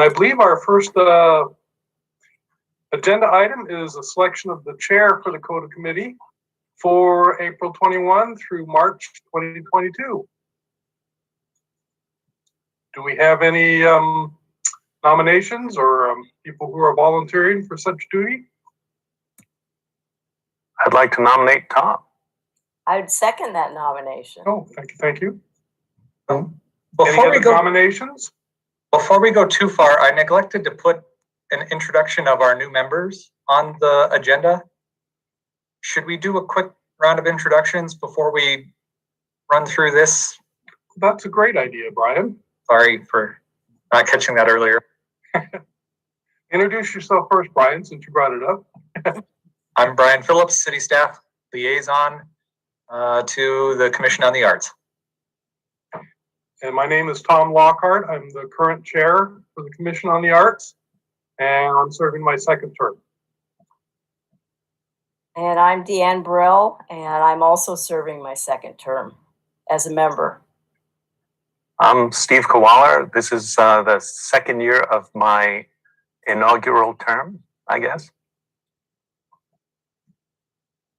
I believe our first agenda item is a selection of the chair for the COTA committee for April 21 through March 2022. Do we have any nominations or people who are volunteering for such duty? I'd like to nominate Tom. I would second that nomination. Oh, thank you, thank you. Before we go, nominations? before we go too far, I neglected to put an introduction of our new members on the agenda. Should we do a quick round of introductions before we run through this? That's a great idea, Brian. Sorry for not catching that earlier. Introduce yourself first, Brian, since you brought it up. I'm Brian Phillips, City Staff Liaison to the Commission on the Arts. And my name is Tom Lockhart. I'm the current chair for the Commission on the Arts, and I'm serving my second term. And I'm Deanne Burrell, and I'm also serving my second term as a member. I'm Steve Kowaler. This is the second year of my inaugural term, I guess.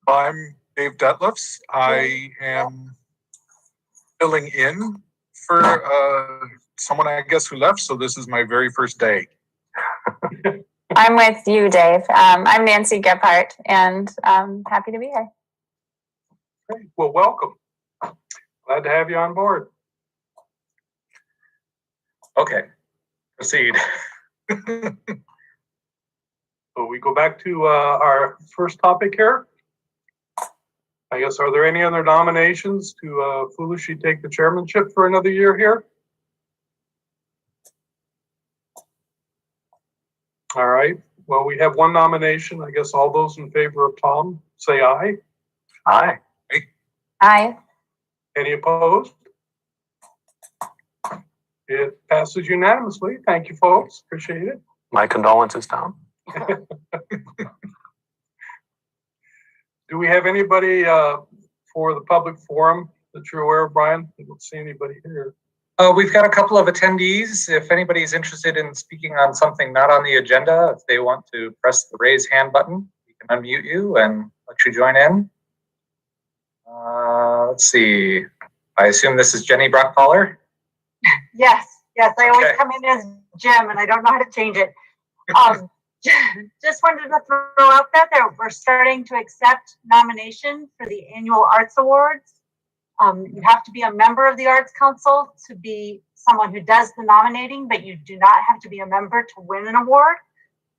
I'm Dave Detlefs. I am filling in for someone, I guess, who left, so this is my very first day. I'm with you, Dave. I'm Nancy Gephardt, and I'm happy to be here. Great. Well, welcome. Glad to have you on board. Okay, proceed. So we go back to our first topic here. I guess, are there any other nominations to foolishly take the chairmanship for another year here? All right. Well, we have one nomination. I guess all those in favor of Tom, say aye. Aye. Aye. Any opposed? It passes unanimously. Thank you, folks. Appreciate it. My condolences, Tom. Do we have anybody for the public forum that you're aware of, Brian? I don't see anybody here. We've got a couple of attendees. If anybody's interested in speaking on something not on the agenda, if they want to press the raise hand button, we can unmute you and let you join in. Let's see. I assume this is Jenny Brockpaller. Yes, I always Okay. come in as Jim and I don't know how to change it. Just wanted to throw out that we're starting to accept nominations for the annual Arts Awards. You have to be a member of the Arts Council to be someone who does the nominating, but you do not have to be a member to win an award.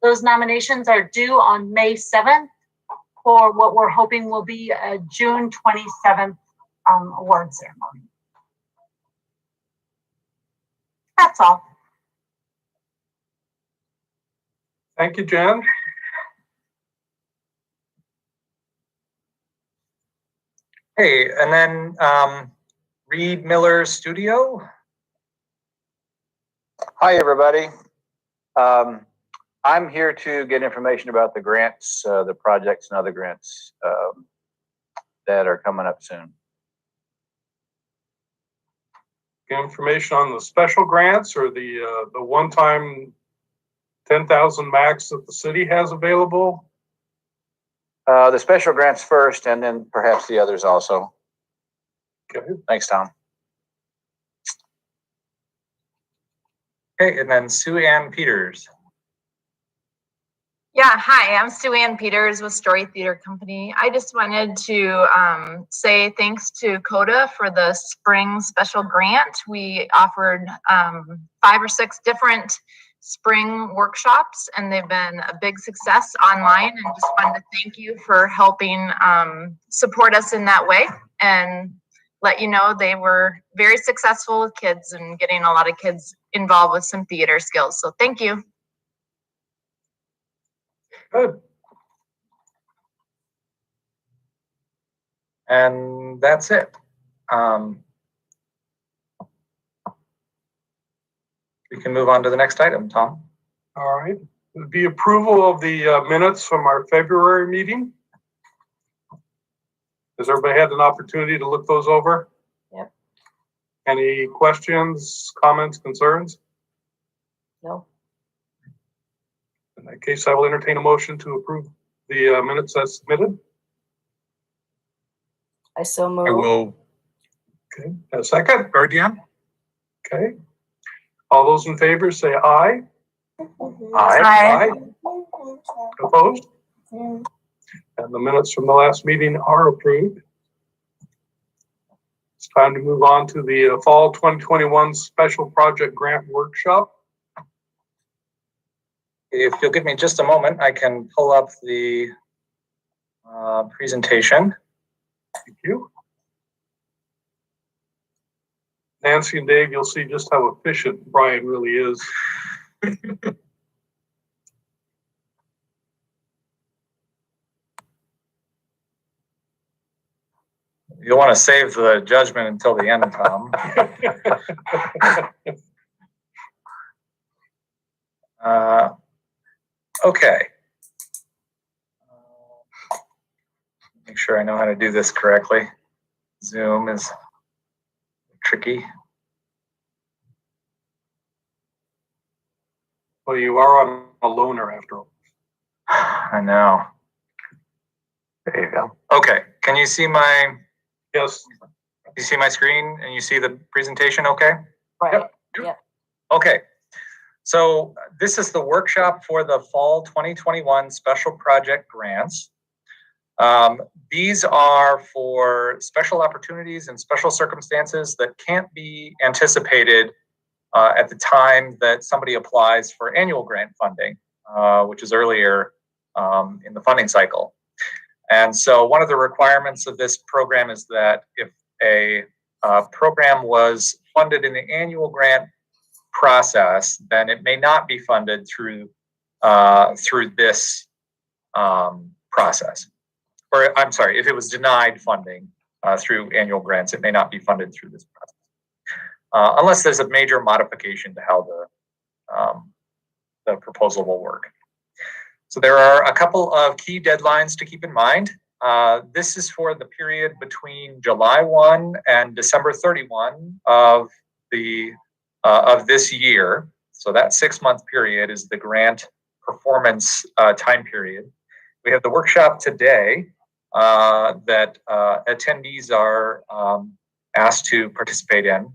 Those nominations are due on May 7th for what we're hoping will be a June 27th award ceremony. That's all. Thank you, Jen. Hey, and then Reed Miller Studio. Hi, everybody. I'm here to get information about the grants, the projects and other grants that are coming up soon. Information on the special grants or the one-time 10,000 max that the city has available? The special grants first, and then perhaps the others also. Okay. Thanks, Tom. Okay, and then Sue Ann Peters. Yeah, hi, I'm Sue Ann Peters with Story Theater Company. I just wanted to say thanks to COTA for the spring special grant. We offered 5 or 6 different spring workshops, and they've been a big success online, and just wanted to thank you for helping support us in that way, and let you know they were very successful with kids and getting a lot of kids involved with some theater skills. So thank you. Good. And that's it. We can move on to the next item, Tom. All right. It would be approval of the minutes from our February meeting. Has everybody had an opportunity to look those over? Yep. Any questions, comments, concerns? No. In that case, I will entertain a motion to approve the minutes as submitted. I so I move. will, Okay, a second. Guardian, Okay. All those in favor say aye. Aye. Opposed? And the minutes from the last meeting are approved. It's time to move on to the Fall 2021 Special Project Grant Workshop. If you'll give me just a moment, I can pull up the presentation. Thank you. Nancy and Dave, you'll see just how efficient Brian really is. You'll want to save the judgment until the end, Tom. Okay. Make sure I know how to do this correctly. Zoom is tricky. Well, you are on a loaner after all. I know. There you go. Okay, can you see my Yes. screen and you see the presentation okay? Right. Okay, so this is the workshop for the Fall 2021 Special Project Grants. These are for special opportunities and special circumstances that can't be anticipated at the time that somebody applies for annual grant funding, which is earlier in the funding cycle. And so one of the requirements of this program is that if a program was funded in the annual grant process, then it may not be funded through this process. Or I'm sorry, if it was denied funding through annual grants, it may not be funded through this process. Unless there's a major modification to how the proposal will work. So there are a couple of key deadlines to keep in mind. This is for the period between July 1 and December 31 of this year. So that 6-month period is the grant performance time period. We have the workshop today that attendees are asked to participate in.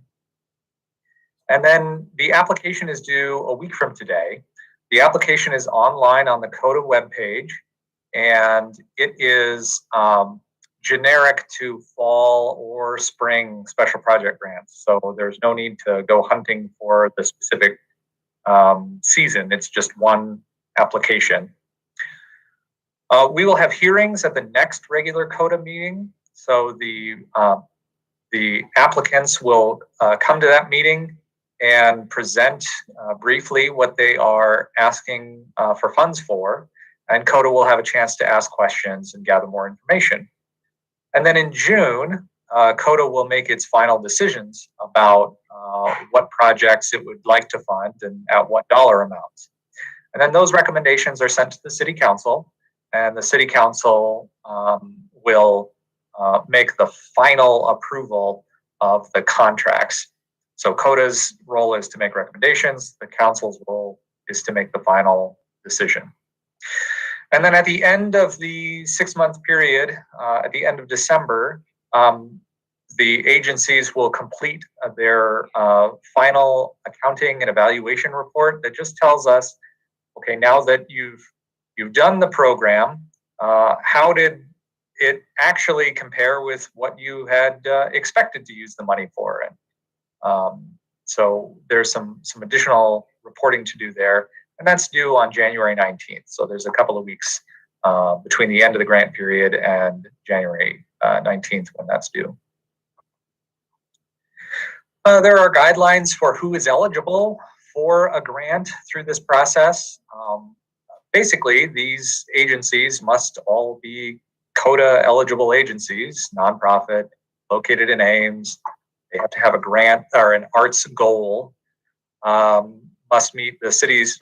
And then the application is due a week from today. The application is online on the COTA webpage, and it is generic to fall or spring special project grants. So there's no need to go hunting for the specific season. It's just one application. We will have hearings at the next regular COTA meeting. So the applicants will come to that meeting and present briefly what they are asking for funds for, and COTA will have a chance to ask questions and gather more information. And then in June, COTA will make its final decisions about what projects it would like to fund and at what dollar amounts. And then those recommendations are sent to the City Council, and the City Council will make the final approval of the contracts. So COTA's role is to make recommendations. The council's role is to make the final decision. And then at the end of the 6-month period, at the end of December, the agencies will complete their final accounting and evaluation report that just tells us, okay, now that you've done the program, how did it actually compare with what you had expected to use the money for? And so there's some additional reporting to do there, and that's due on January 19th. So there's a couple of weeks between the end of the grant period and January 19th when that's due. There are guidelines for who is eligible for a grant through this process. Basically, these agencies must all be COTA eligible agencies, nonprofit, located in Ames. They have to have a grant or an arts goal, must meet the city's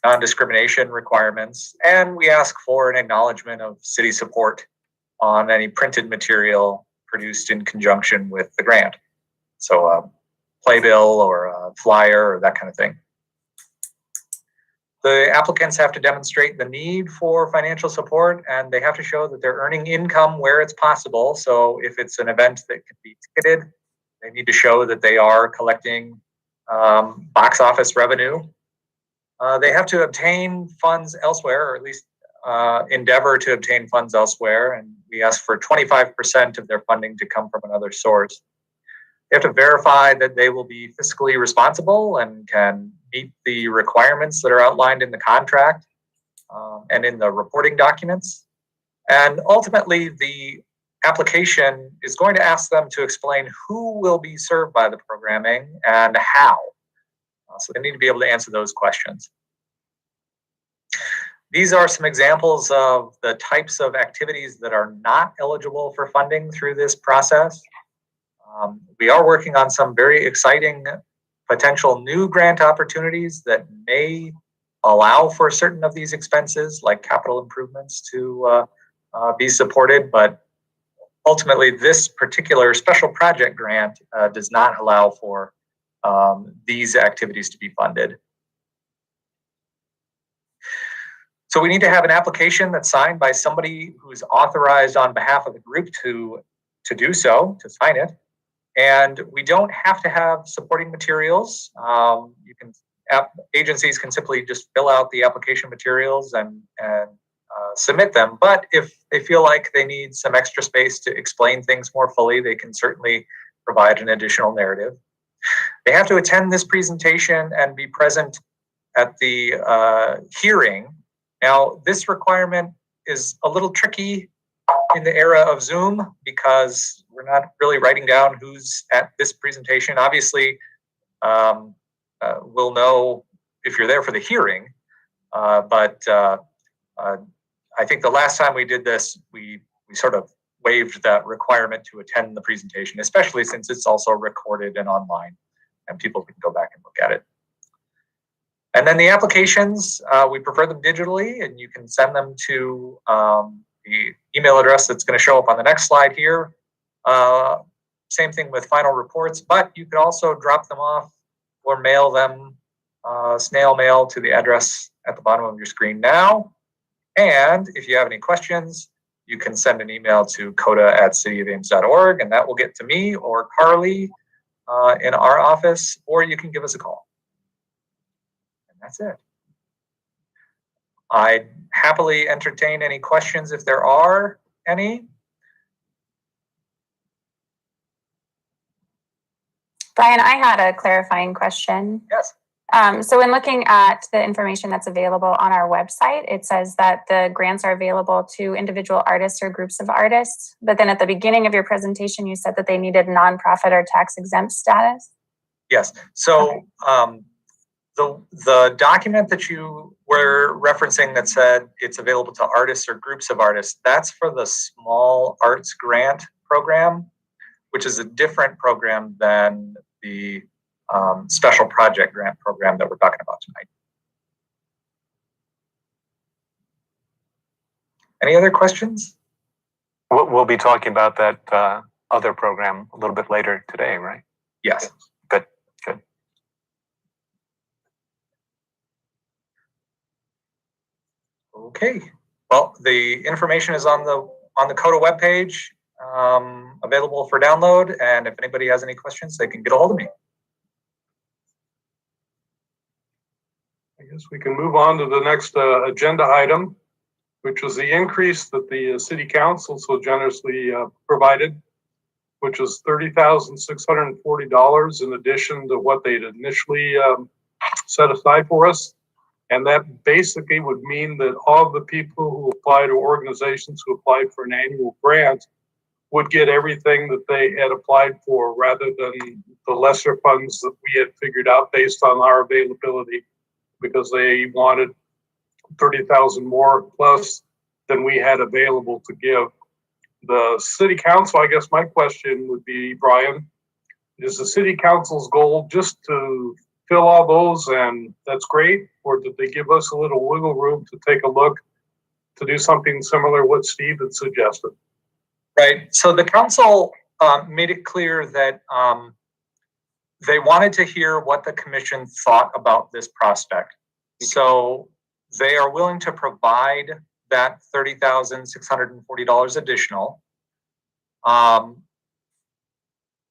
non-discrimination requirements, and we ask for an acknowledgement of city support on any printed material produced in conjunction with the grant. So a playbill or a flyer or that kind of thing. The applicants have to demonstrate the need for financial support, and they have to show that they're earning income where it's possible. So if it's an event that can be ticketed, they need to show that they are collecting box office revenue. They have to obtain funds elsewhere, or at least endeavor to obtain funds elsewhere. And we ask for 25% of their funding to come from another source. They have to verify that they will be fiscally responsible and can meet the requirements that are outlined in the contract and in the reporting documents. And ultimately, the application is going to ask them to explain who will be served by the programming and how. So they need to be able to answer those questions. These are some examples of the types of activities that are not eligible for funding through this process. We are working on some very exciting potential new grant opportunities that may allow for certain of these expenses, like capital improvements, to be supported. But ultimately, this particular special project grant does not allow for these activities to be funded. So we need to have an application that's signed by somebody who's authorized on behalf of the group to do so, to sign it. And we don't have to have supporting materials. Agencies can simply just fill out the application materials and submit them. But if they feel like they need some extra space to explain things more fully, they can certainly provide an additional narrative. They have to attend this presentation and be present at the hearing. Now, this requirement is a little tricky in the era of Zoom because we're not really writing down who's at this presentation. Obviously, we'll know if you're there for the hearing, but I think the last time we did this, we sort of waived that requirement to attend the presentation, especially since it's also recorded and online and people can go back and look at it. And then the applications, we prefer them digitally, and you can send them to the email address that's going to show up on the next slide here. Same thing with final reports, but you could also drop them off or mail them, snail mail, to the address at the bottom of your screen now. And if you have any questions, you can send an email to COTA@cityofames.org, and that will get to me or Carly in our office, or you can give us a call. And that's it. I'd happily entertain any questions if there are any. Brian, I had a clarifying question. Yes. So when looking at the information that's available on our website, it says that the grants are available to individual artists or groups of artists. But then at the beginning of your presentation, you said that they needed nonprofit or tax exempt status. Yes. So the document that you were referencing that said it's available to artists or groups of artists, that's for the small arts grant program, which is a different program than the special project grant program that we're talking about tonight. Any other questions? We'll be talking about that other program a little bit later today, right? Yes. Good. Okay. Well, the information is on the COTA webpage, available for download. And if anybody has any questions, they can get a hold of me. I guess we can move on to the next agenda item, which was the increase that the city council so generously provided, which is $30,640 in addition to what they'd initially set aside for us. And that basically would mean that all of the people who apply to organizations who applied for an annual grant would get everything that they had applied for, rather than the lesser funds that we had figured out based on our availability, because they wanted 30,000 more plus than we had available to give. The city council, I guess my question would be, Brian, is the city council's goal just to fill all those and that's great? Or did they give us a little wiggle room to take a look to do something similar to what Steve had suggested? Right. So the council made it clear that they wanted to hear what the commission thought about this prospect. So they are willing to provide that $30,640 additional.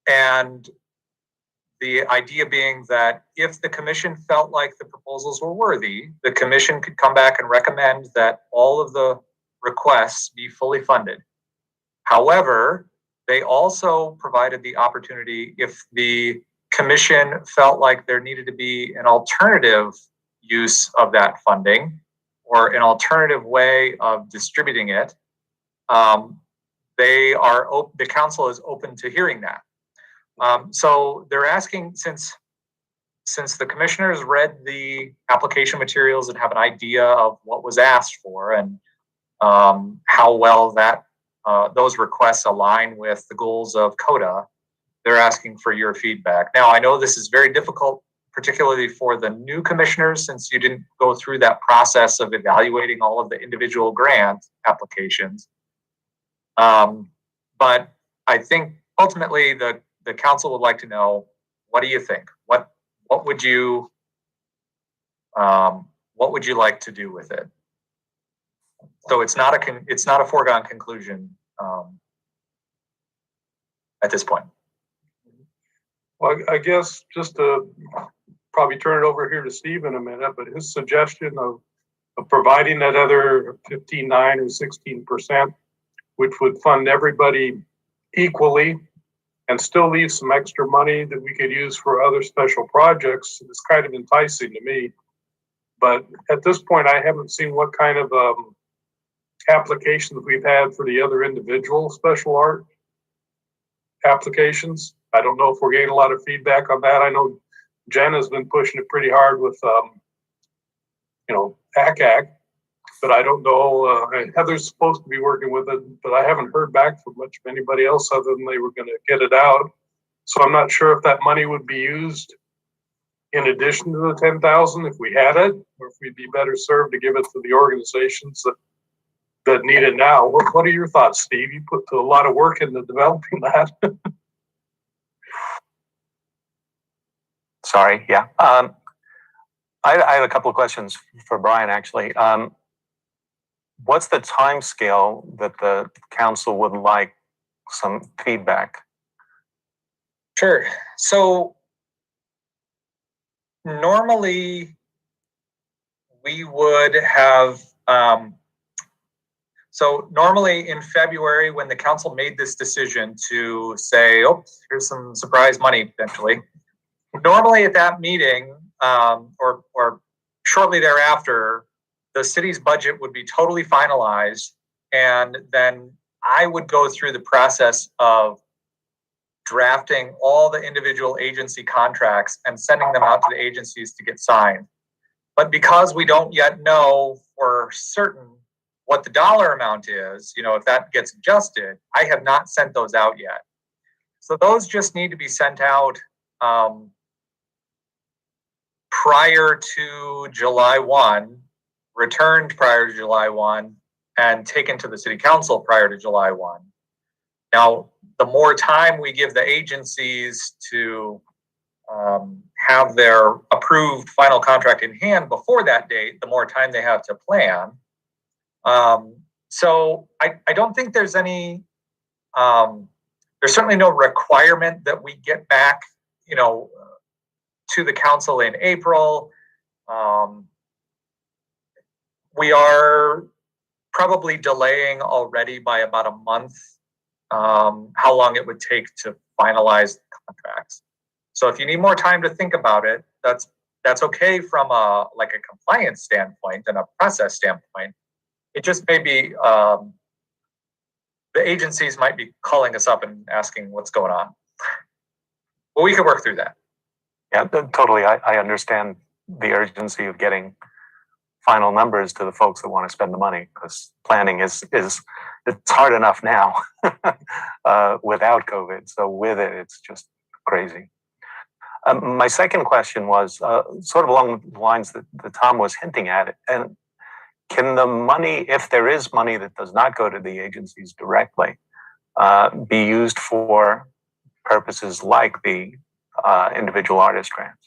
And the idea being that if the commission felt like the proposals were worthy, the commission could come back and recommend that all of the requests be fully funded. However, they also provided the opportunity, if the commission felt like there needed to be an alternative use of that funding or an alternative way of distributing it, the council is open to hearing that. So they're asking, since the commissioners read the application materials and have an idea of what was asked for and how well that those requests align with the goals of COTA, they're asking for your feedback. Now, I know this is very difficult, particularly for the new commissioners, since you didn't go through that process of evaluating all of the individual grant applications. But I think ultimately the council would like to know, what do you think? What would you like to do with it? So it's not a foregone conclusion at this point. Well, I guess just to probably turn it over here to Steve in a minute, but his suggestion of providing that other 15.9 or 16%, which would fund everybody equally and still leave some extra money that we could use for other special projects, is kind of enticing to me. But at this point, I haven't seen what kind of applications we've had for the other individual special art applications. I don't know if we're getting a lot of feedback on that. I know Jen has been pushing it pretty hard with, ACAC, but I don't know. Heather's supposed to be working with it, but I haven't heard back from much of anybody else other than they were going to get it out. So I'm not sure if that money would be used in addition to the 10,000 if we had it, or if we'd be better served to give it to the organizations that need it now. What are your thoughts, Steve? You put a lot of work into developing that. Sorry, yeah. I have a couple of questions for Brian, actually. What's the time scale that the council would like some feedback? Sure. So normally we would have, so normally in February, when the council made this decision to say, oh, here's some surprise money potentially, normally at that meeting or shortly thereafter, the city's budget would be totally finalized, and then I would go through the process of drafting all the individual agency contracts and sending them out to the agencies to get signed. But because we don't yet know for certain what the dollar amount is, if that gets adjusted, I have not sent those out yet. So those just need to be sent out prior to July 1, returned prior to July 1, and taken to the city council prior to July 1. Now, the more time we give the agencies to have their approved final contract in hand before that date, the more time they have to plan. So I don't think there's any, there's certainly no requirement that we get back, to the council in April. We are probably delaying already by about a month how long it would take to finalize the contracts. So if you need more time to think about it, that's okay from a compliance standpoint and a process standpoint. It just may be the agencies might be calling us up and asking what's going on. But we can work through that. Yeah, totally. I understand the urgency of getting final numbers to the folks that want to spend the money, because planning it's hard enough now without COVID. So with it, it's just crazy. My second question was sort of along the lines that Tom was hinting at. And can the money, if there is money that does not go to the agencies directly, be used for purposes like the individual artist grants?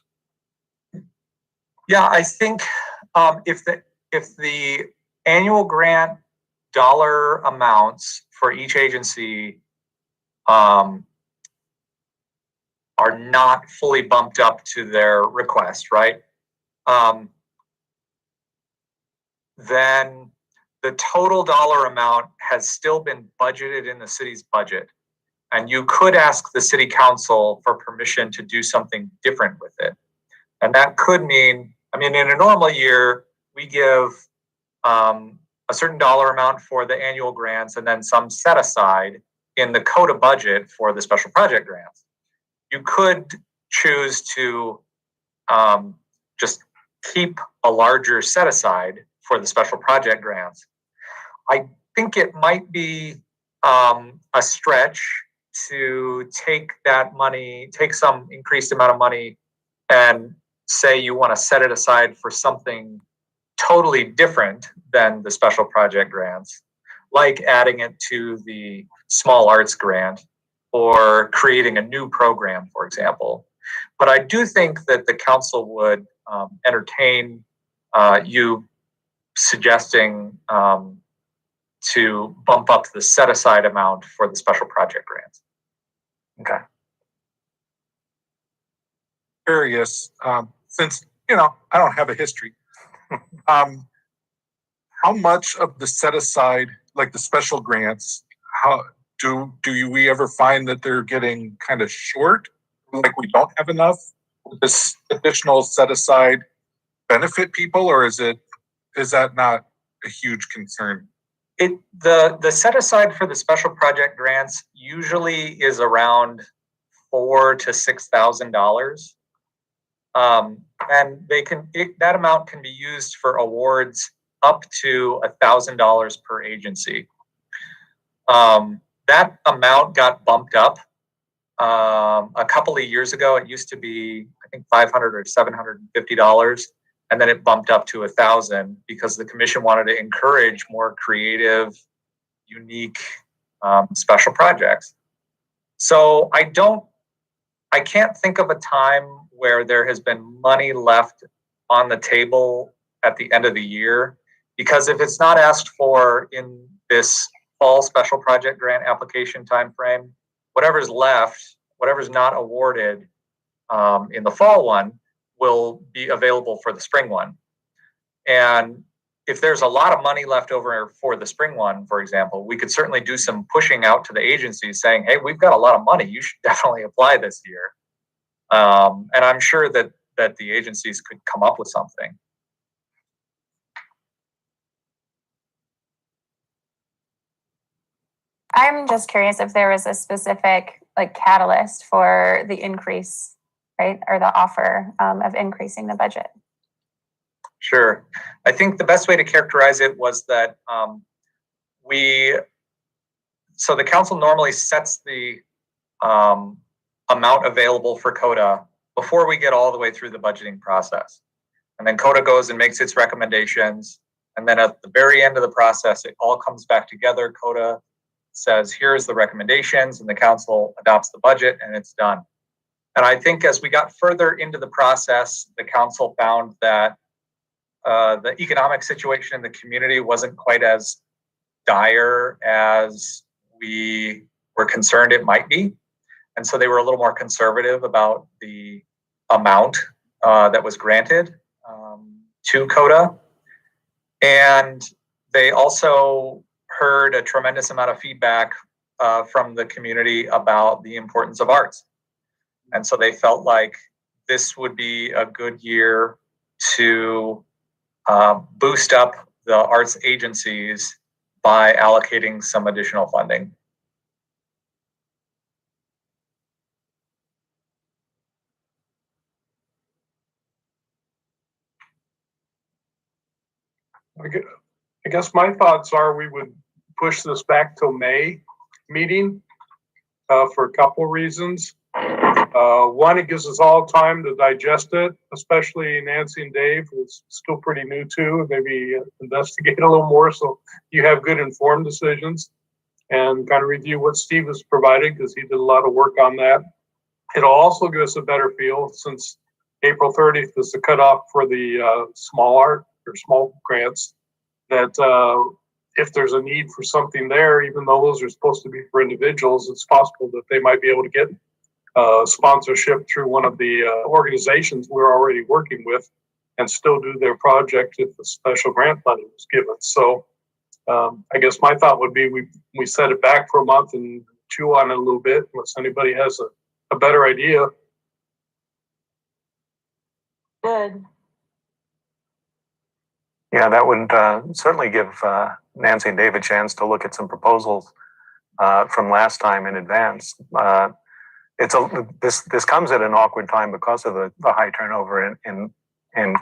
Yeah, I think if if the annual grant dollar amounts for each agency are not fully bumped up to their request, right? Then the total dollar amount has still been budgeted in the city's budget. And you could ask the city council for permission to do something different with it. And that could mean, I mean, in a normal year, we give a certain dollar amount for the annual grants and then some set aside in the COTA budget for the special project grants. You could choose to just keep a larger set aside for the special project grants. I think it might be a stretch to take that money, take some increased amount of money and say you want to set it aside for something totally different than the special project grants, like adding it to the small arts grant or creating a new program, for example. But I do think that the council would entertain you suggesting to bump up the set aside amount for the special project grants. Okay. Curious, since, I don't have a history, how much of the set aside, like the special grants, how do we ever find that they're getting kind of short? Like we don't have enough? Would this additional set aside benefit people, or is that not a huge concern? The set aside for the special project grants usually is around $4,000 to $6,000, and that amount can be used for awards up to $1,000 per agency. That amount got bumped up a couple of years ago. It used to be, I think, $500 or $750. And then it bumped up to $1,000 because the commission wanted to encourage more creative, unique, special projects. So I can't think of a time where there has been money left on the table at the end of the year, because if it's not asked for in this fall special project grant application timeframe, whatever's left, whatever's not awarded in the fall one, will be available for the spring one. And if there's a lot of money left over for the spring one, for example, we could certainly do some pushing out to the agencies saying, hey, we've got a lot of money. You should definitely apply this year. And I'm sure that the agencies could come up with something. I'm just curious if there was a specific catalyst for the increase, right? Or the offer of increasing the budget. Sure. I think the best way to characterize it was that so the council normally sets the amount available for COTA before we get all the way through the budgeting process. And then COTA goes and makes its recommendations. And then at the very end of the process, it all comes back together. COTA says, here's the recommendations, and the council adopts the budget, and it's done. And I think as we got further into the process, the council found that the economic situation in the community wasn't quite as dire as we were concerned it might be. And so they were a little more conservative about the amount that was granted to COTA. And they also heard a tremendous amount of feedback from the community about the importance of arts. And so they felt like this would be a good year to boost up the arts agencies by allocating some additional funding. I guess my thoughts are we would push this back till May meeting for a couple of reasons. One, it gives us all time to digest it, especially Nancy and Dave, who's still pretty new too, maybe investigate a little more so you have good informed decisions and kind of review what Steve has provided, because he did a lot of work on that. It'll also give us a better feel, since April 30th is the cutoff for the small art or small grants, that if there's a need for something there, even though those are supposed to be for individuals, it's possible that they might be able to get sponsorship through one of the organizations we're already working with and still do their project if a special grant money was given. So I guess my thought would be we set it back for a month and chew on it a little bit unless anybody has a better idea. Good. Yeah, that would certainly give Nancy and Dave a chance to look at some proposals from last time in advance. This comes at an awkward time because of the high turnover in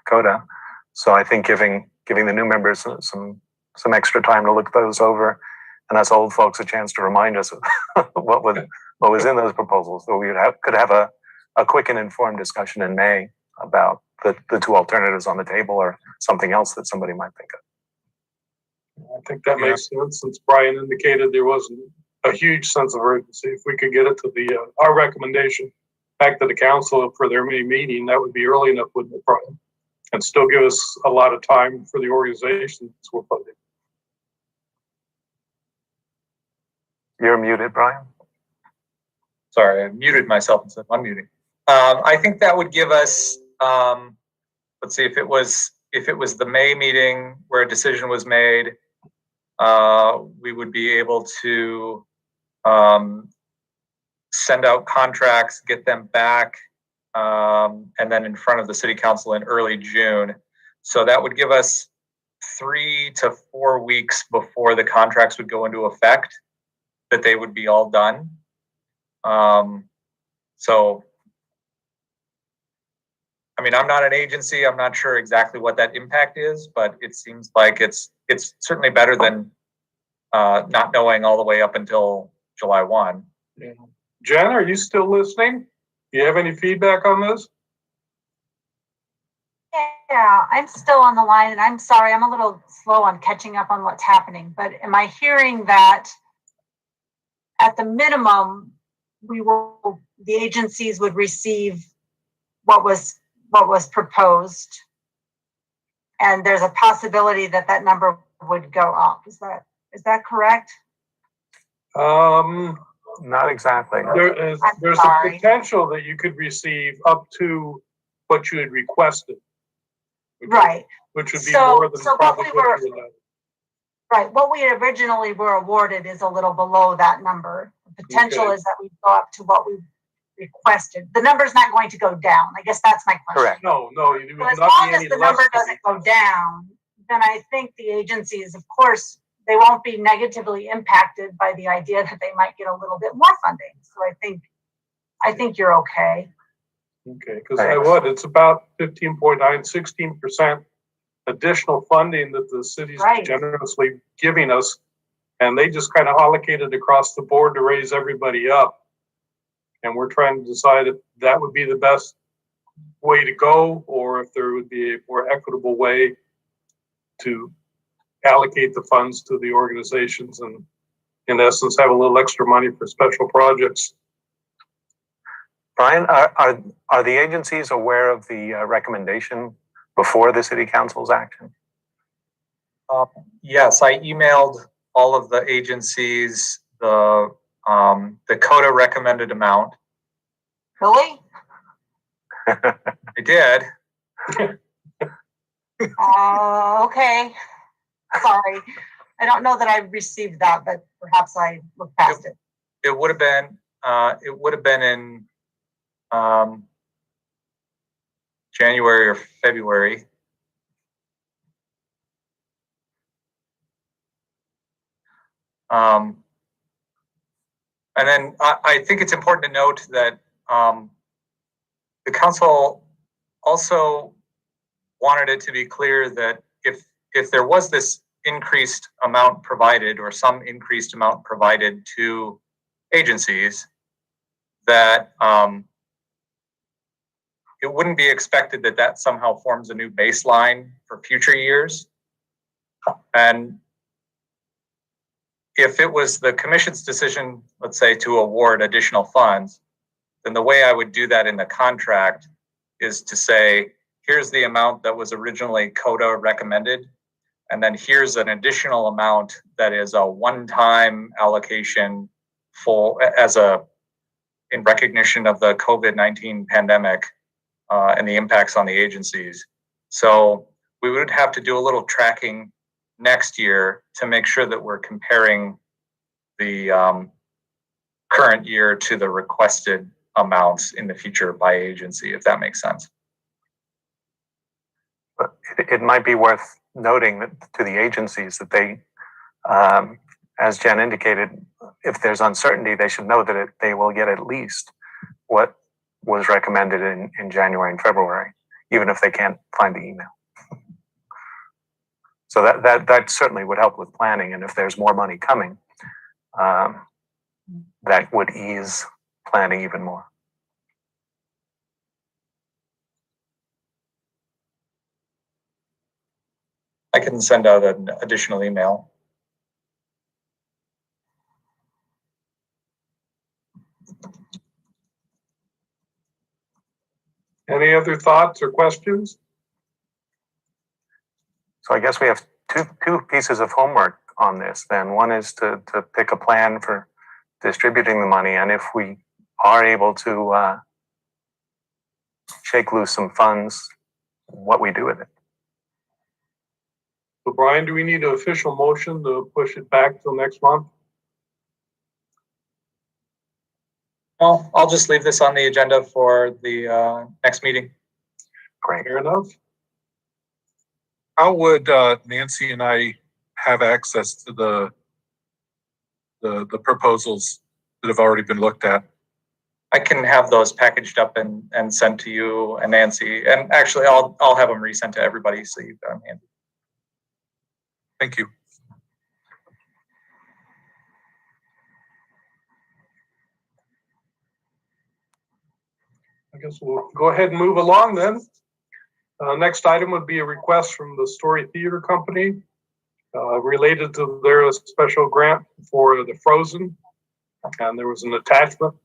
COTA. So I think giving the new members some extra time to look those over, and us old folks a chance to remind us of what was in those proposals, so we could have a quick and informed discussion in May about the two alternatives on the table or something else that somebody might think of. I think that makes sense, since Brian indicated there wasn't a huge sense of urgency. If we could get it to our recommendation back to the council for their May meeting, that would be early enough, wouldn't it, Brian? And still give us a lot of time for the organizations we're funding. You're muted, Brian. Sorry, I muted myself instead of unmuting. I think that would give us, let's see, if it was the May meeting where a decision was made, we would be able to send out contracts, get them back, and then in front of the city council in early June. So that would give us 3 to 4 weeks before the contracts would go into effect, that they would be all done. So, I mean, I'm not an agency. I'm not sure exactly what that impact is, but it seems like it's certainly better than not knowing all the way up until July 1. Yeah. Jen, are you still listening? Do you have any feedback on this? Yeah, I'm still on the line, and I'm sorry, I'm a little slow on catching up on what's happening, but am I hearing that at the minimum, the agencies would receive what was proposed, and there's a possibility that number would go up? Is that correct? Not exactly. There's a potential that you could receive up to what you had requested. Right. Which would be more than probably what you would. Right. What we originally were awarded is a little below that number. The potential is that we go up to what we requested. The number's not going to go down. I guess that's my question. Correct. No. So as long as the number doesn't go down, then I think the agencies, of course, they won't be negatively impacted by the idea that they might get a little bit more funding. So I think you're okay. Okay, because it's about 15.9, 16% additional funding that the city's generously giving us, and they just kind of allocated across the board to raise everybody up. And we're trying to decide if that would be the best way to go, or if there would be a more equitable way to allocate the funds to the organizations and, in essence, have a little extra money for special projects. Brian, are the agencies aware of the recommendation before the city council's action? Yes, I emailed all of the agencies the COTA recommended amount. Really? I did. Okay. Sorry. I don't know that I received that, but perhaps I looked past it. It would have been in January or February. And then I think it's important to note that the council also wanted it to be clear that if there was this increased amount provided, or some increased amount provided to agencies, that it wouldn't be expected that somehow forms a new baseline for future years. And if it was the commission's decision, let's say, to award additional funds, then the way I would do that in the contract is to say, here's the amount that was originally COTA recommended. And then here's an additional amount that is a one-time allocation in recognition of the COVID-19 pandemic and the impacts on the agencies. So we would have to do a little tracking next year to make sure that we're comparing the current year to the requested amounts in the future by agency, if that makes sense. But it might be worth noting that to the agencies that they, as Jen indicated, if there's uncertainty, they should know that they will get at least what was recommended in January and February, even if they can't find the email. So that certainly would help with planning. And if there's more money coming, that would ease planning even more. I can send out an additional email. Any other thoughts or questions? So I guess we have two pieces of homework on this. Then one is to pick a plan for distributing the money, and if we are able to shake loose some funds, what we do with it. So Brian, do we need an official motion to push it back till next month? Well, I'll just leave this on the agenda for the next meeting. Great. Fair enough. How would Nancy and I have access to the proposals that have already been looked at? I can have those packaged up and sent to you and Nancy. And actually, I'll have them resent to everybody so you've got them handy. Thank you. I guess we'll go ahead and move along then. Next item would be a request from the Story Theater Company related to their special grant for the Frozen. And there was an attachment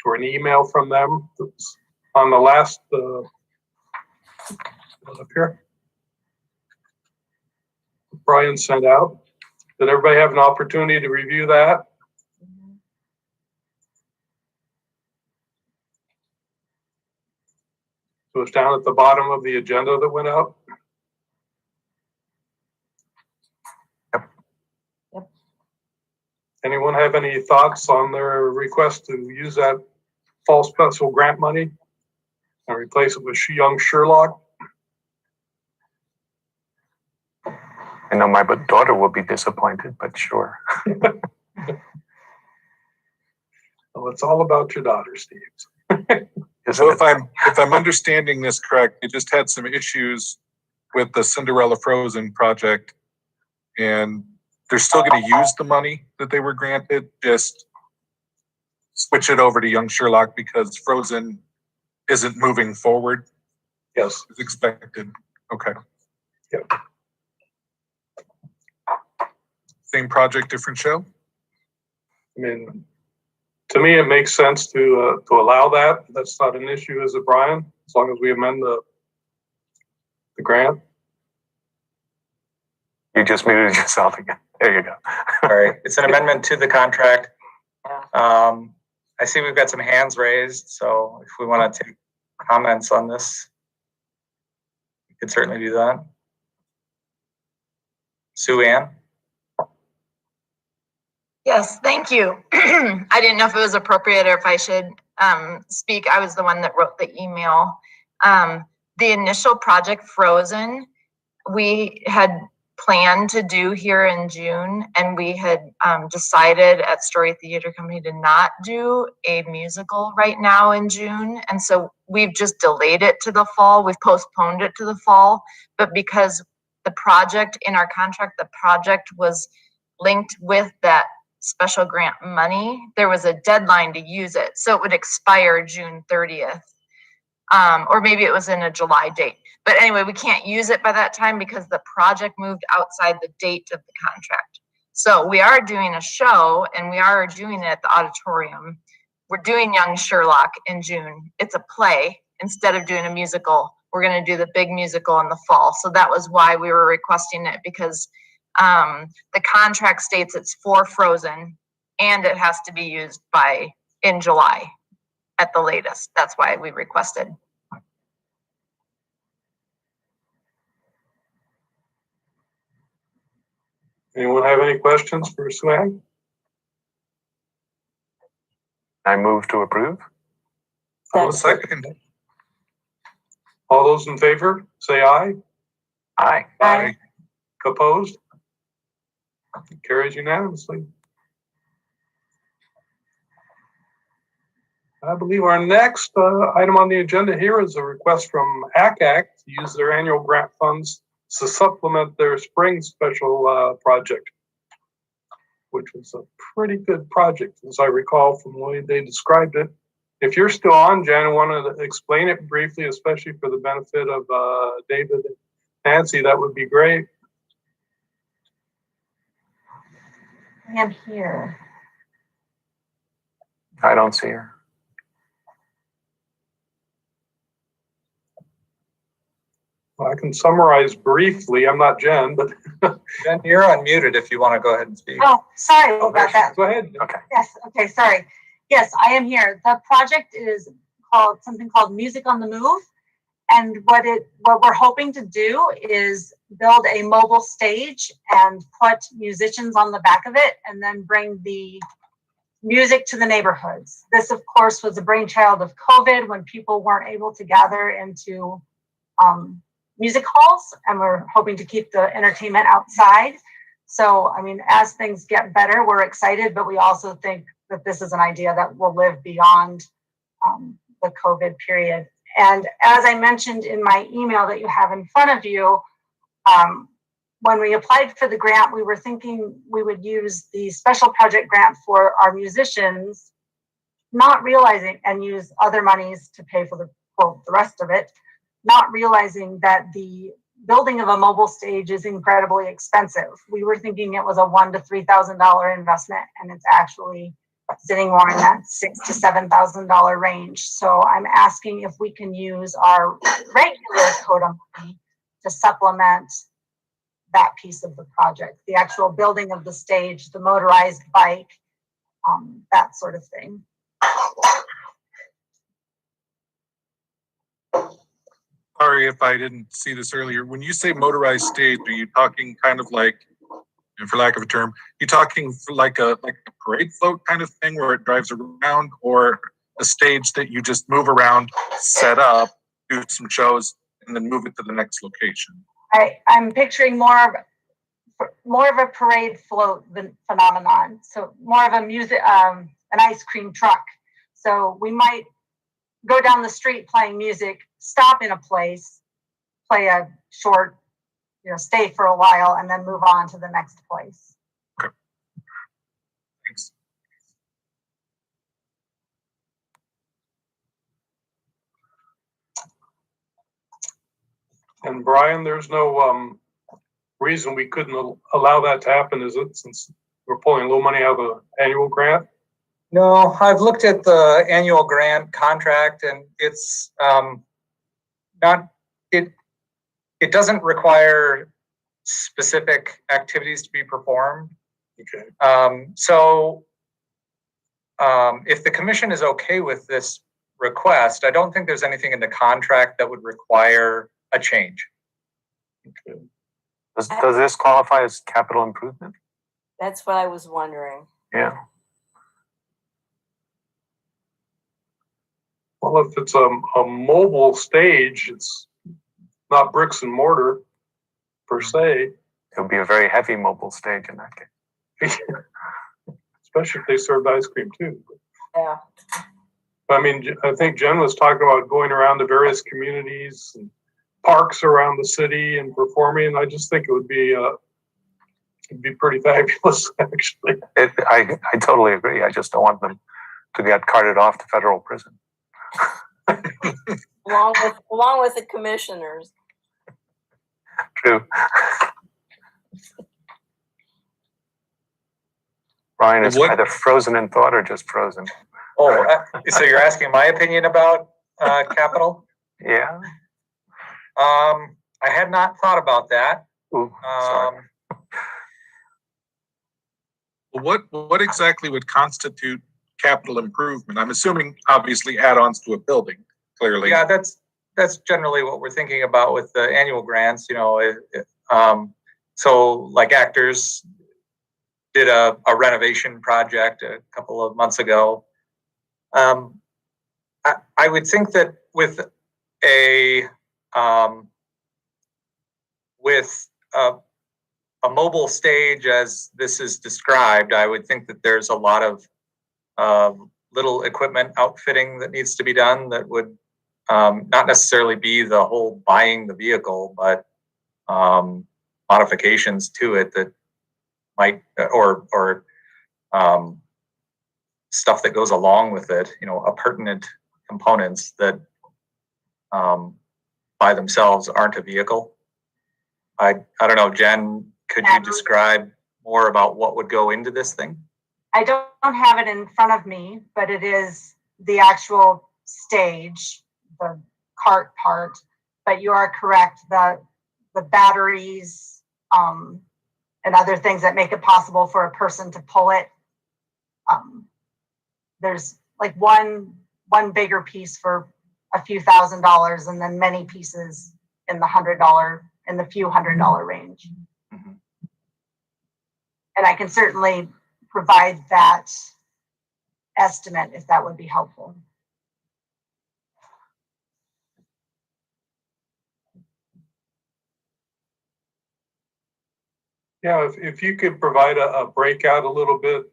or an email from them that was on the last up here. Brian sent out. Did everybody have an opportunity to review that? So it's down at the bottom of the agenda that went out. Yep. Anyone have any thoughts on their request to use that fall special grant money and replace it with Young Sherlock? I know my daughter will be disappointed, but sure. Well, it's all about your daughter, Steve. So if I'm understanding this correct, they just had some issues with the Cinderella Frozen project, and they're still going to use the money that they were granted, just switch it over to Young Sherlock because Frozen isn't moving forward. Yes. As expected. Okay. Yep. Same project, different show? I mean, to me, it makes sense to allow that. That's not an issue, is it, Brian? As long as we amend the grant. You just muted yourself again. There you go. All right, it's an amendment to the contract. I see we've got some hands raised, so if we want to take comments on this, we could certainly do that. Sue Ann? Yes, thank you. I didn't know if it was appropriate or if I should speak. I was the one that wrote the email. The initial project Frozen, we had planned to do here in June, and we had decided at Story Theater Company to not do a musical right now in June. And so we've just delayed it to the fall. We've postponed it to the fall. But because the project in our contract, the project was linked with that special grant money, there was a deadline to use it. So it would expire June 30th. Or maybe it was in a July date. But anyway, we can't use it by that time because the project moved outside the date of the contract. So we are doing a show, and we are doing it at the auditorium. We're doing Young Sherlock in June. It's a play instead of doing a musical. we're gonna do the big musical in the fall. So that was why we were requesting it, because the contract states it's for Frozen and it has to be used in July at the latest. That's why we requested. Anyone have any questions for Swag? I move to approve. I'll second it. All those in favor, say aye. Aye. Aye. Opposed? Carries unanimously. I believe our next item on the agenda here is a request from ACAC to use their annual grant funds to supplement their spring special project, which was a pretty good project, as I recall from the way they described it. If you're still on, Jen, I want to explain it briefly, especially for the benefit of David and Nancy. That would be great. I am here. I don't see her. Well, I can summarize briefly. I'm not Jen, but Jen, you're unmuted if you want to go ahead and speak. Oh, sorry about that. go ahead. Okay. Yes, okay, sorry. Yes, I am here. The project is something called Music on the Move. And what we're hoping to do is build a mobile stage and put musicians on the back of it and then bring the music to the neighborhoods. This, of course, was a brainchild of COVID when people weren't able to gather into music halls, and we're hoping to keep the entertainment outside. So, I mean, as things get better, we're excited, but we also think that this is an idea that will live beyond the COVID period. And as I mentioned in my email that you have in front of you, when we applied for the grant, we were thinking we would use the special project grant for our musicians, not realizing, and use other monies to pay for the rest of it, not realizing that the building of a mobile stage is incredibly expensive. We were thinking it was a $1,000 to $3,000 investment, and it's actually sitting more in that $6,000 to $7,000 range. So I'm asking if we can use our regular COTA money to supplement that piece of the project, the actual building of the stage, the motorized bike, that sort of thing. Sorry if I didn't see this earlier. When you say motorized stage, are you talking kind of like, for lack of a term, you talking like a parade float kind of thing where it drives around, or a stage that you just move around, set up, do some shows, and then move it to the next location? I'm picturing more of a parade float phenomenon. So more of a music, an ice cream truck. So we might go down the street playing music, stop in a place, play a short, stay for a while, and then move on to the next place. Okay. Thanks. And Brian, there's no reason we couldn't allow that to happen, is it? Since we're pulling a little money out of the annual grant? No, I've looked at the annual grant contract, and it's it doesn't require specific activities to be performed. Okay. So if the commission is okay with this request, I don't think there's anything in the contract that would require a change. Okay. Does this qualify as capital improvement? That's what I was wondering. Yeah. Well, if it's a mobile stage, it's not bricks and mortar per se. It would be a very heavy mobile stage in that case. Especially if they served ice cream too. Yeah. I mean, I think Jen was talking about going around to various communities and parks around the city and performing. And I just think it would be pretty fabulous, actually. I totally agree. I just don't want them to get carted off to federal prison. along with the commissioners. True. Brian is either frozen in thought or just frozen. Oh, so you're asking my opinion about capital? Yeah. I had not thought about that. Ooh, sorry. What exactly would constitute capital improvement? I'm assuming obviously add-ons to a building, clearly. Yeah, that's generally what we're thinking about with the annual grants. So like Actors did a renovation project a couple of months ago. I would think that with a mobile stage as this is described, I would think that there's a lot of little equipment outfitting that needs to be done that would not necessarily be the whole buying the vehicle, but modifications to it that might, or stuff that goes along with it, appurtenant components that by themselves aren't a vehicle. I don't know, Jen, could you describe more about what would go into this thing? I don't have it in front of me, but it is the actual stage, the cart part. But you are correct, the batteries and other things that make it possible for a person to pull it. There's like one bigger piece for a few $1,000s, and then many pieces in the few $100 range. Mm-hmm. And I can certainly provide that estimate if that would be helpful. Yeah, if you could provide a breakout a little bit,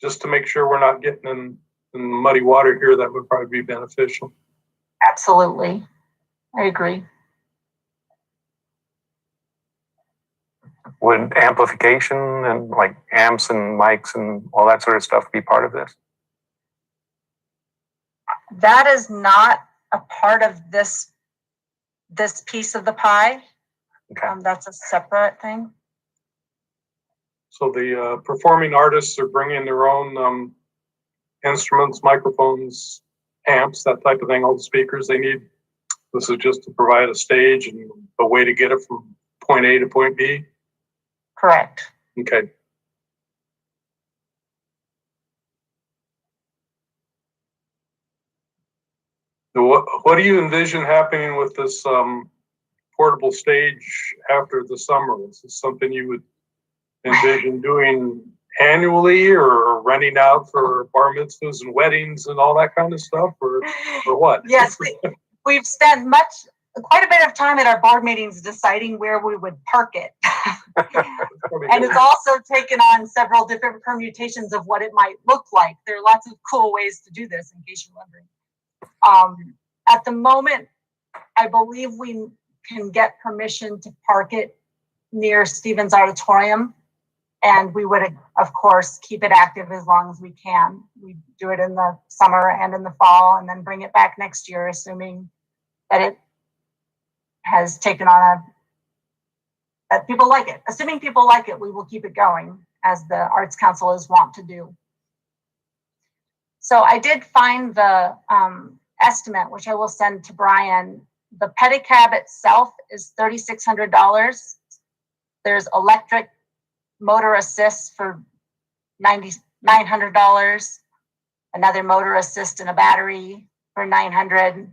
just to make sure we're not getting in muddy water here, that would probably be beneficial. Absolutely. I agree. Would amplification and like amps and mics and all that sort of stuff be part of this? That is not a part of this piece of the pie. Okay. That's a separate thing. So the performing artists are bringing their own instruments, microphones, amps, that type of thing, all the speakers they need. This is just to provide a stage and a way to get it from point A to point B. Correct. Okay. So what do you envision happening with this portable stage after the summer? Is this something you would envision doing annually, or renting out for bar mitzvahs and weddings and all that kind of stuff, or what? Yes, we've spent quite a bit of time at our board meetings deciding where we would park it. And it's also taken on several different permutations of what it might look like. There are lots of cool ways to do this, in case you're wondering. At the moment, I believe we can get permission to park it near Stevens Auditorium. And we would, of course, keep it active as long as we can. We do it in the summer and in the fall, and then bring it back next year, assuming that it has taken on that people like it. Assuming people like it, we will keep it going, as the Arts Council is wont to do. So I did find the estimate, which I will send to Brian. The pedicab itself is $3,600. There's electric motor assist for $900, another motor assist and a battery for $900,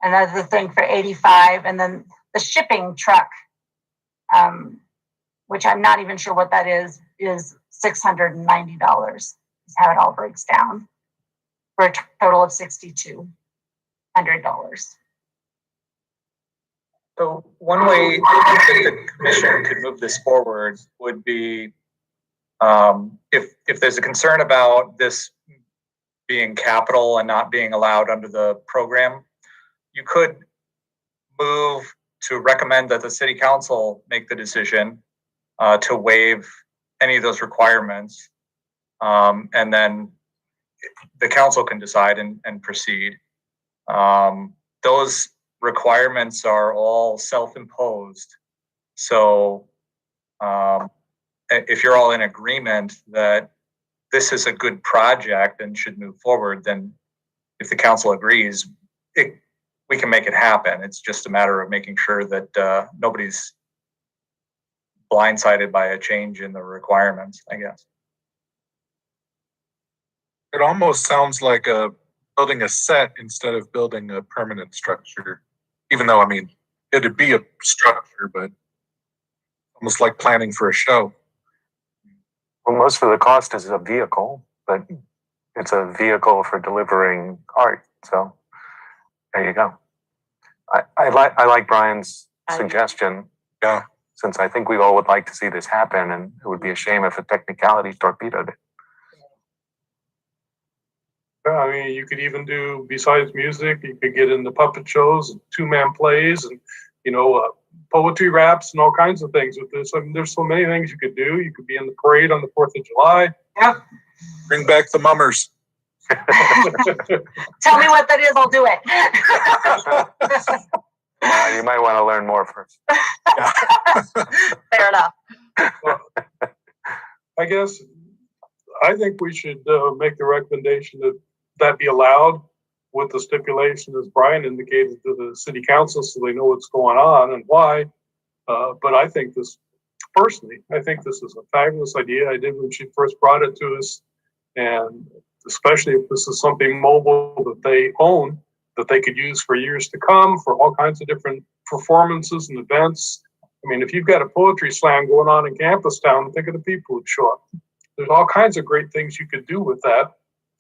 another thing for $85, and then the shipping truck, which I'm not even sure what that is $690, is how it all breaks down, for a total of $6,200. So one way that the commission could move this forward would be if there's a concern about this being capital and not being allowed under the program, you could move to recommend that the city council make the decision to waive any of those requirements. And then the council can decide and proceed. Those requirements are all self-imposed. So if you're all in agreement that this is a good project and should move forward, then if the council agrees, we can make it happen. It's just a matter of making sure that nobody's blindsided by a change in the requirements, I guess. It almost sounds like building a set instead of building a permanent structure. Even though, I mean, it'd be a structure, but almost like planning for a show. Well, most of the cost is a vehicle, but it's a vehicle for delivering art. So there you go. I like Brian's suggestion. Yeah. Since I think we all would like to see this happen, and it would be a shame if a technicality torpedoed it. Yeah, I mean, you could even do, besides music, you could get into puppet shows, two-man plays, and, poetry raps and all kinds of things with this. I mean, there's so many things you could do. You could be in the parade on the 4th of July. Yep. Bring back the mummers. Tell me what that is, I'll do it. You might want to learn more first. Fair enough. Well, I think we should make the recommendation that be allowed with the stipulation, as Brian indicated, to the city council so they know what's going on and why. But I think this is a fabulous idea. I did when she first brought it to us. And especially if this is something mobile that they own, that they could use for years to come for all kinds of different performances and events. I mean, if you've got a poetry slam going on in Campus Town, think of the people who'd show up. There's all kinds of great things you could do with that.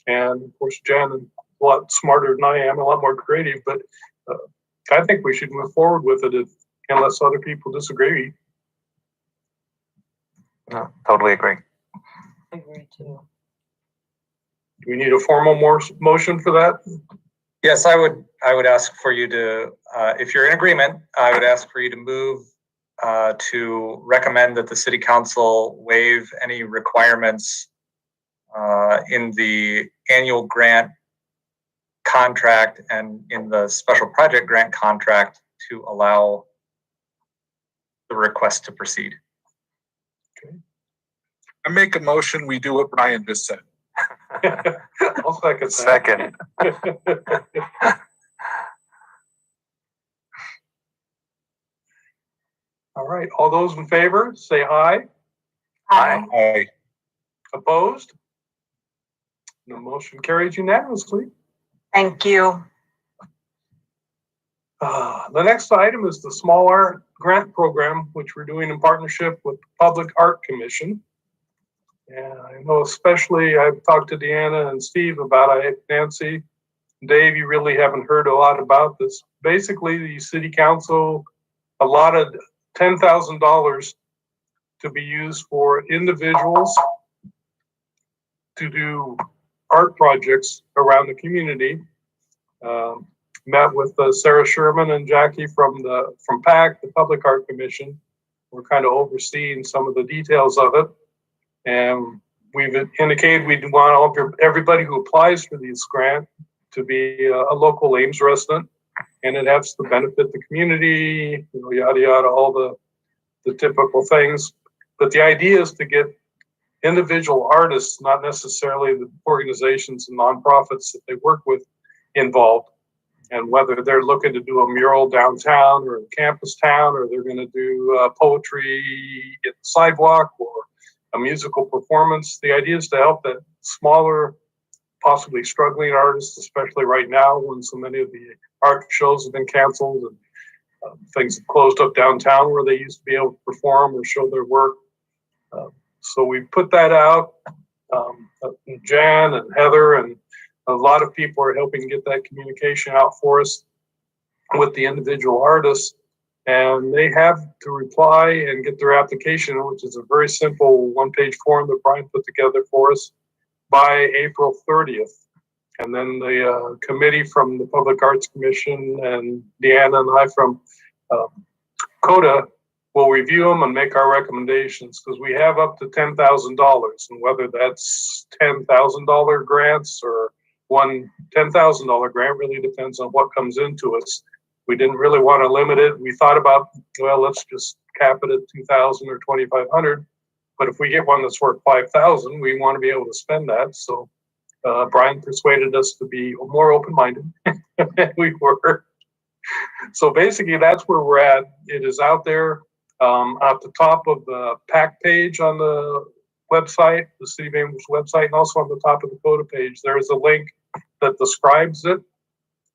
And of course, Jen is a lot smarter than I am, a lot more creative, but I think we should move forward with it unless other people disagree. No, totally agree. I agree too. Do we need a formal motion for that? Yes, I would ask for you to, if you're in agreement, I would ask for you to move to recommend that the city council waive any requirements in the annual grant contract and in the special project grant contract to allow the request to proceed. Okay. I make a motion, we do what Brian just said. I'll second that. Second. All right, all those in favor, say aye. Aye. Aye. Opposed? The motion carries unanimously. Thank you. The next item is the Small Art Grant Program, which we're doing in partnership with the Public Art Commission. And I know especially I've talked to Deanna and Steve about it, Nancy, Dave, you really haven't heard a lot about this. Basically, the city council allotted $10,000 to be used for individuals to do art projects around the community. Met with Sarah Sherman and Jackie from PAC, the Public Art Commission. We're kind of overseeing some of the details of it. And we've indicated we want everybody who applies for this grant to be a local Ames resident, and it has to benefit the community, yada, yada, all the typical things. But the idea is to get individual artists, not necessarily the organizations and nonprofits that they work with, involved. And whether they're looking to do a mural downtown or in Campus Town, or they're going to do poetry in the sidewalk or a musical performance, the idea is to help that smaller, possibly struggling artists, especially right now when so many of the art shows have been canceled and things have closed up downtown where they used to be able to perform or show their work. So we put that out. Jan and Heather and a lot of people are helping get that communication out for us with the individual artists. And they have to reply and get their application, which is a very simple one-page form that Brian put together for us, by April 30th. And then the committee from the Public Arts Commission and Deanna and I from COTA will review them and make our recommendations, because we have up to $10,000, and whether that's $10,000 grants or one $10,000 grant really depends on what comes into us. We didn't really want to limit it. We thought about, well, let's just cap it at 2,000 or 2,500. But if we get one that's worth 5,000, we want to be able to spend that. So Brian persuaded us to be more open-minded. We were. So basically, that's where we're at. It is out there at the top of the PAC page on the website, the City of Amherst website, and also on the top of the COTA page. There is a link that describes it,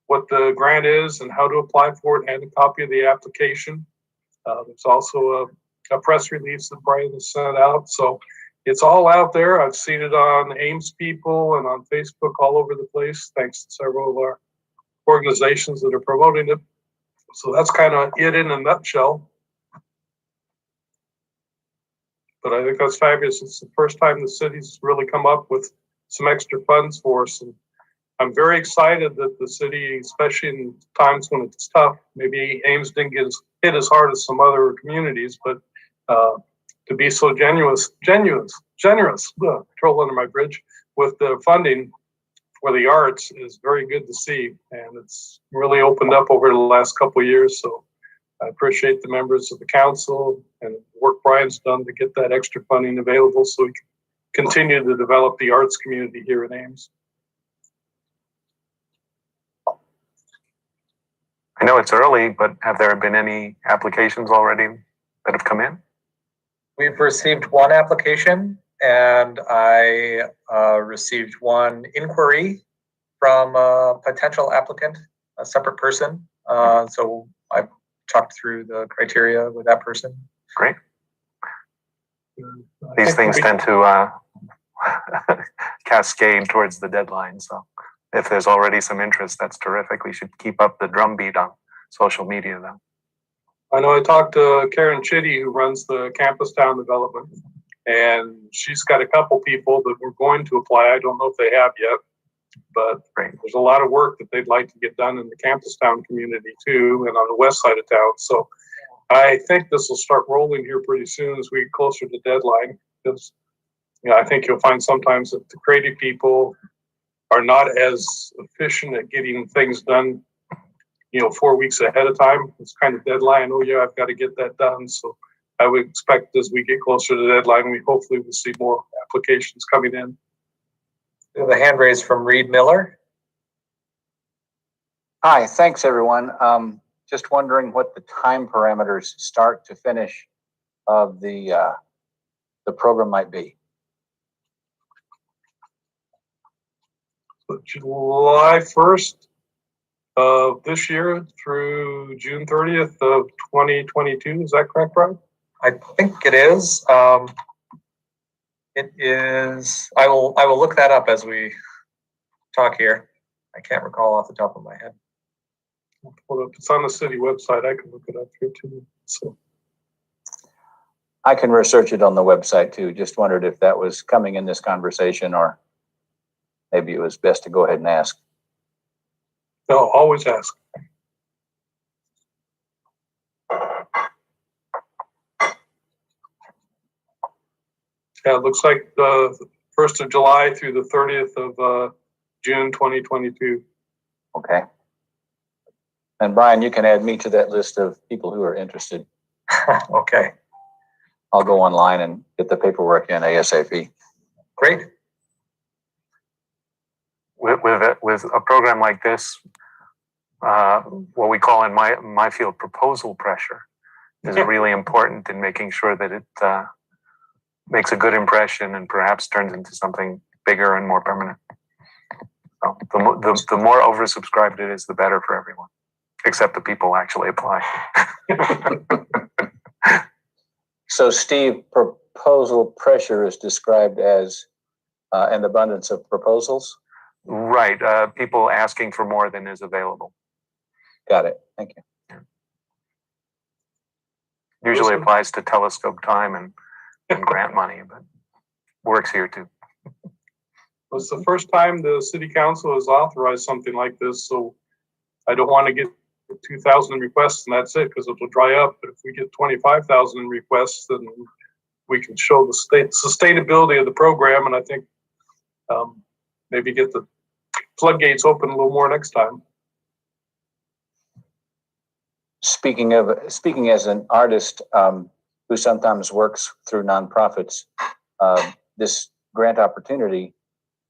what the grant is and how to apply for it, and a copy of the application. There's also a press release that Brian has sent out. So it's all out there. I've seen it on Ames People and on Facebook all over the place, thanks to several of our organizations that are promoting it. So that's kind of it in a nutshell. But I think that's fabulous. It's the first time the city's really come up with some extra funds for us. And I'm very excited that the city, especially in times when it's tough, maybe Ames didn't get hit as hard as some other communities, but to be so generous, control under my bridge, with the funding for the arts is very good to see. And it's really opened up over the last couple of years. So I appreciate the members of the council and the work Brian's done to get that extra funding available so we can continue to develop the arts community here in Ames. I know it's early, but have there been any applications already that have come in? We've received one application, and I received one inquiry from a potential applicant, a separate person. So I've talked through the criteria with that person. Great. These things tend to cascade towards the deadline. So if there's already some interest, that's terrific. We should keep up the drumbeat on social media then. I know I talked to Karen Chitty, who runs the Campus Town development, and she's got a couple people that were going to apply. I don't know if they have yet, but there's a lot of work that they'd like to get done in the Campus Town community too, and on the west side of town. So I think this will start rolling here pretty soon as we get closer to deadline, because I think you'll find sometimes that the creative people are not as efficient at getting things done 4 weeks ahead of time. It's kind of deadline. Oh yeah, I've got to get that done. So I would expect as we get closer to the deadline, we hopefully will see more applications coming in. We have a hand raised from Reed Miller. Hi, thanks everyone. Just wondering what the time parameters start to finish of the program might be. So July 1st of this year through June 30th of 2022. Is that correct, Brian? I think it is. It is. I will look that up as we talk here. I can't recall off the top of my head. I'll pull it up. It's on the city website. I can look it up here too. So I can research it on the website too. Just wondered if that was coming in this conversation, or maybe it was best to go ahead and ask. No, always ask. Yeah, it looks like the 1st of July through the 30th of June 2022. Okay. And Brian, you can add me to that list of people who are interested. Okay. I'll go online and get the paperwork in ASAP. Great. With a program like this, what we call in my field proposal pressure is really important in making sure that it makes a good impression and perhaps turns into something bigger and more permanent. So the more oversubscribed it is, the better for everyone, except the people who actually apply. So Steve, proposal pressure is described as an abundance of proposals? Right. People asking for more than is available. Got it. Thank you. Usually applies to telescope time and grant money, but works here too. It's the first time the city council has authorized something like this, so I don't want to get 2,000 requests and that's it, because it will dry up. But if we get 25,000 requests, then we can show the sustainability of the program, and I think maybe get the floodgates open a little more next time. Speaking as an artist who sometimes works through nonprofits, this grant opportunity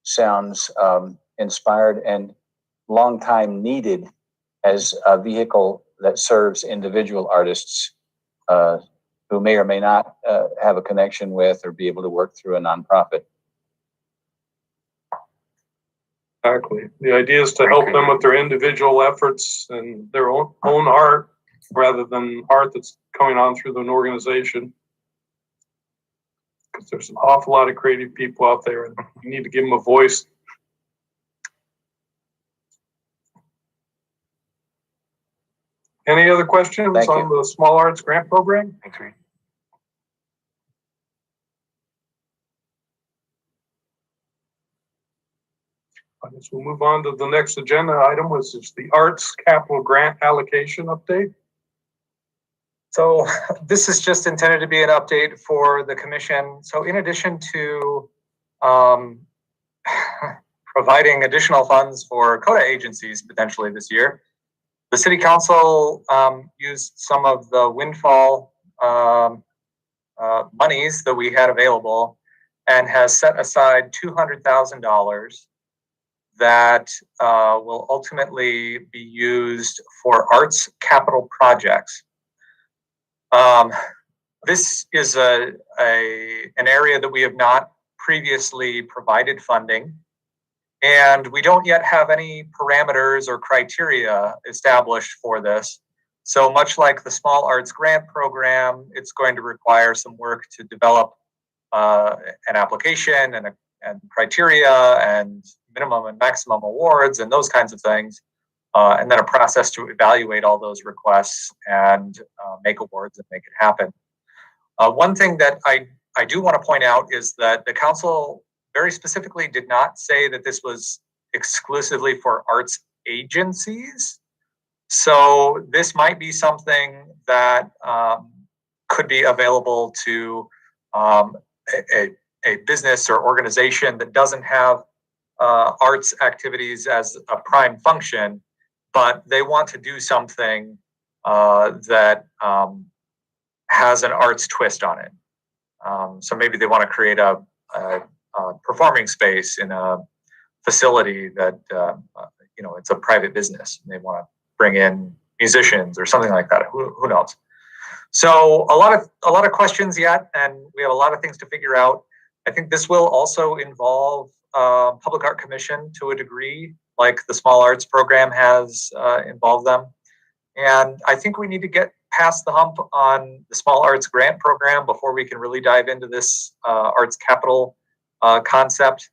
sounds inspired and long time needed as a vehicle that serves individual artists who may or may not have a connection with or be able to work through a nonprofit. Exactly. The idea is to help them with their individual efforts and their own art rather than art that's going on through an organization. Because there's an awful lot of creative people out there and you need to give them a voice. Any other questions Thank on you. the Small Arts Grant Program? Thanks, Reed. I guess we'll move on to the next agenda item, which is the Arts Capital Grant Allocation Update. So this is just intended to be an update for the commission. So in addition to providing additional funds for COTA agencies potentially this year, the city council used some of the windfall monies that we had available and has set aside $200,000 that will ultimately be used for arts capital projects. This is an area that we have not previously provided funding, and we don't yet have any parameters or criteria established for this. So much like the Small Arts Grant Program, it's going to require some work to develop an application and criteria and minimum and maximum awards and those kinds of things. And then a process to evaluate all those requests and make awards and make it happen. One thing that I do want to point out is that the council very specifically did not say that this was exclusively for arts agencies. So this might be something that could be available to a business or organization that doesn't have arts activities as a prime function, but they want to do something that has an arts twist on it. So maybe they want to create a performing space in a facility that it's a private business, and they want to bring in musicians or something like that. Who knows? So a lot of questions yet, and we have a lot of things to figure out. I think this will also involve Public Art Commission to a degree, like the Small Arts Program has involved them. And I think we need to get past the hump on the Small Arts Grant Program before we can really dive into this arts capital concept.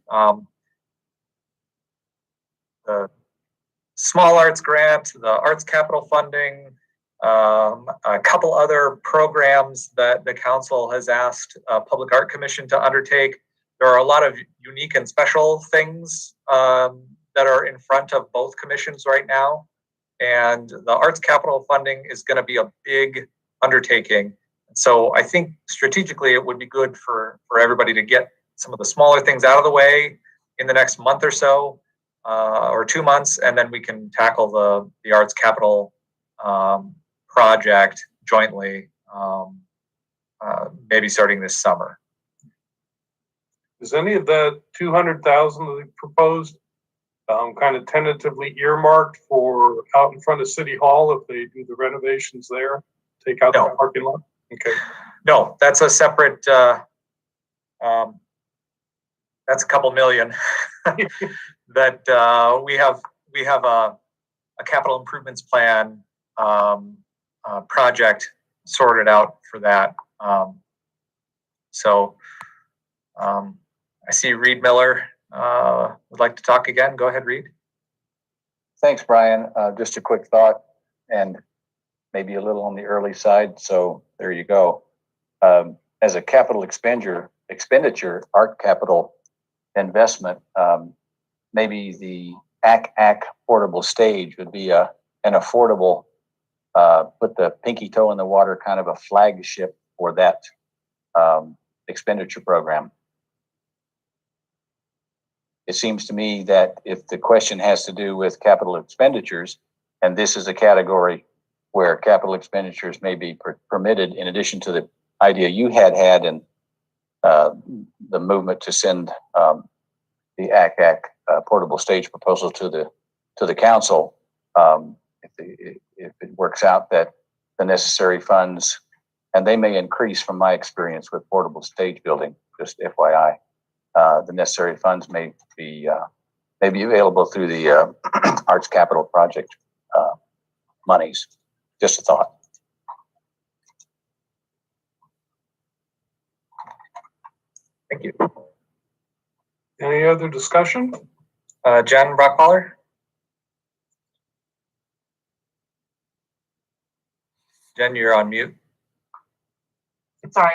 The Small Arts Grant, the Arts Capital Funding, a couple other programs that the council has asked Public Art Commission to undertake. There are a lot of unique and special things that are in front of both commissions right now. And the Arts Capital Funding is going to be a big undertaking. So I think strategically it would be good for everybody to get some of the smaller things out of the way in the next month or so, or 2 months, and then we can tackle the Arts Capital project jointly, maybe starting this summer. Is any of the 200,000 that they proposed kind of tentatively earmarked for out in front of City Hall if they do the renovations there? Take out the parking lot? Okay. No, that's a separate, that's a couple million that we have a capital improvements plan project sorted out for that. I see Reed Miller would like to talk again. Go ahead, Reed. Thanks, Brian. Just a quick thought, and maybe a little on the early side. So there you go. As a capital expenditure, art capital investment, maybe the ACAC portable stage would be an affordable, put the pinky toe in the water kind of a flagship for that expenditure program. It seems to me that if the question has to do with capital expenditures, and this is a category where capital expenditures may be permitted, in addition to the idea you had in the movement to send the ACAC portable stage proposal to the council, if if it works out that the necessary funds, and they may increase from my experience with portable stage building, just FYI, the necessary funds may be available through the Arts Capital Project monies. Just a thought. Thank you. Any other discussion? Jen Brockballer? Jen, you're on mute. Sorry.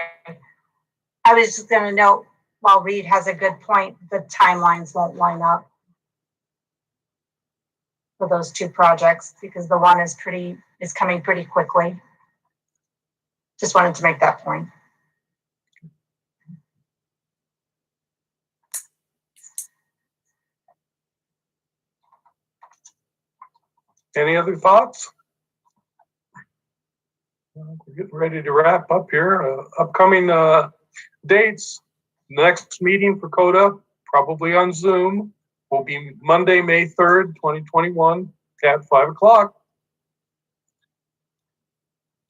I was just gonna note, while Reed has a good point, the timelines won't line up for those two projects because the one is coming pretty quickly. Just wanted to make that point. Any other thoughts? We're getting ready to wrap up here. Upcoming dates. Next meeting for COTA, probably on Zoom, will be Monday, May 3rd, 2021 at 5 o'clock.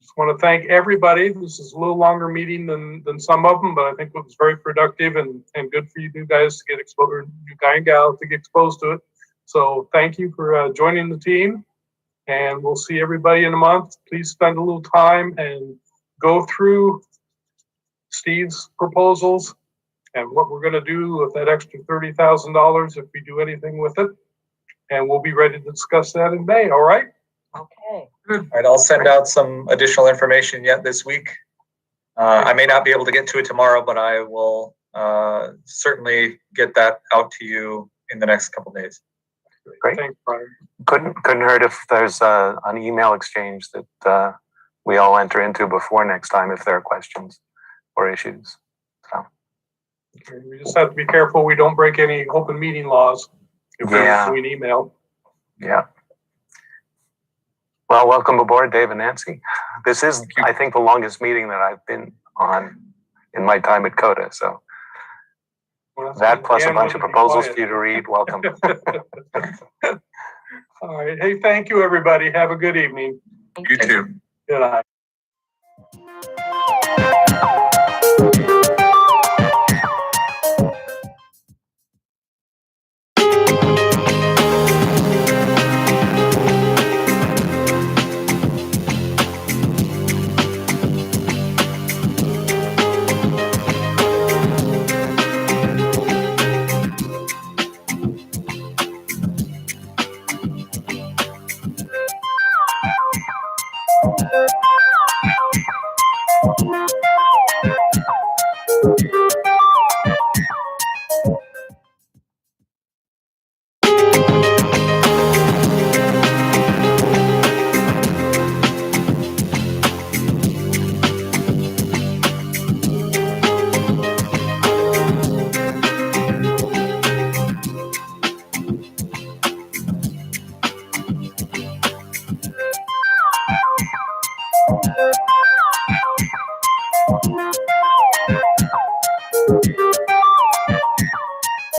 Just want to thank everybody. This is a little longer meeting than some of them, but I think it was very productive and good for you guys to get exposed, you guys and gals to get exposed to it. So thank you for joining the team. And we'll see everybody in a month. Please spend a little time and go through Steve's proposals and what we're going to do with that extra $30,000 if we do anything with it. And we'll be ready to discuss that in May. All right? Okay. All right, I'll send out some additional information yet this week. I may not be able to get to it tomorrow, but I will certainly get that out to you in the next couple days. Great. Thanks, Brian. Couldn't hurt if there's an email exchange that we all enter into before next time if there are questions or issues. So Okay, we just have to be careful we don't break any open meeting laws if we're doing email. yeah. Well, welcome aboard, Dave and Nancy. This is, I think, the longest meeting that I've been on in my time at COTA. So that plus a bunch of proposals for you to read. Welcome. All right. Hey, thank you, everybody. Have a good evening. You too. Good night.